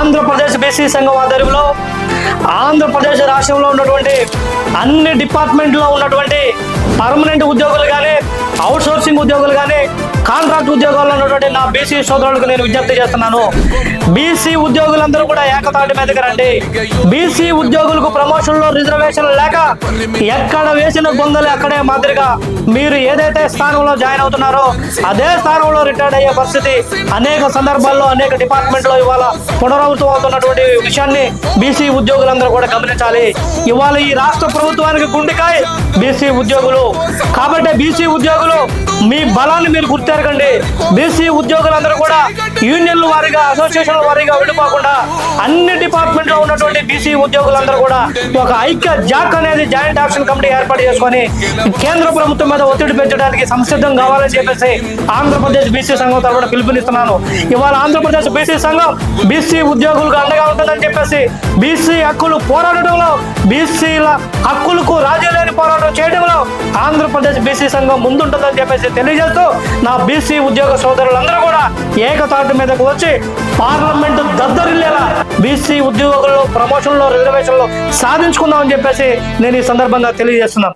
Andhra Pradesh BC సంఘం ఆధ్వర్యంలో ఆంధ్రప్రదేశ్ రాష్ట్రంలో ఉన్నటువంటి అన్ని డిపార్ట్మెంట్లో ఉన్నటువంటి పర్మనెంట్ ఉద్యోగులు కానీ అవుట్ సోర్సింగ్ ఉద్యోగులు కానీ కాంట్రాక్ట్ ఉద్యోగాల్లో ఉన్నటువంటి నా బీసీ సోదరులకు నేను విజ్ఞప్తి చేస్తున్నాను. బీసీ ఉద్యోగులందరూ కూడా ఏకతాటి మీదకి రండి. బీసీ ఉద్యోగులకు ప్రమోషన్లో రిజర్వేషన్ లేక ఎక్కడ వేసిన గొంగలు అక్కడే మాదిరిగా మీరు ఏదైతే స్థానంలో జాయిన్ అవుతున్నారో అదే స్థానంలో రిటైర్డ్ అయ్యే పరిస్థితి అనేక సందర్భాల్లో అనేక డిపార్ట్మెంట్లో ఇవాళ పునరావృతం అవుతున్నటువంటి విషయాన్ని బీసీ ఉద్యోగులందరూ కూడా గమనించాలి. ఇవాళ ఈ రాష్ట్ర ప్రభుత్వానికి గుండెకాయ బీసీ ఉద్యోగులు. కాబట్టి బీసీ ఉద్యోగులు మీ బలాన్ని మీరు గుర్తెరగండి. బీసీ ఉద్యోగులందరూ కూడా యూనియన్ల వారీగా అసోసియేషన్ల వారీగా విడిపోకుండా అన్ని డిపార్ట్మెంట్లో ఉన్నటువంటి బీసీ ఉద్యోగులందరూ కూడా ఒక ఐక్య జాక్ అనేది జాయింట్ యాక్షన్ కమిటీ ఏర్పాటు చేసుకొని కేంద్ర ప్రభుత్వం మీద ఒత్తిడి పెంచడానికి సంసిద్ధం కావాలని చెప్పేసి ఆంధ్రప్రదేశ్ బీసీ సంఘం తరఫున పిలుపునిస్తున్నాను. ఇవాళ ఆంధ్రప్రదేశ్ బీసీ సంఘం బీసీ ఉద్యోగులకు అండగా ఉంటుందని చెప్పేసి బీసీ హక్కులు పోరాడటంలో బీసీల హక్కులకు రాజీ లేని పోరాటం చేయడంలో ఆంధ్రప్రదేశ్ బీసీ సంఘం ముందుంటుందని చెప్పేసి తెలియజేస్తూ నా బీసీ ఉద్యోగ సోదరులందరూ కూడా ఏకతాటి మీదకు వచ్చి పార్లమెంటు దద్దరిల్లేలా బీసీ ఉద్యోగులు ప్రమోషన్లో రిజర్వేషన్లో సాధించుకుందామని చెప్పేసి నేను ఈ సందర్భంగా తెలియజేస్తున్నాను.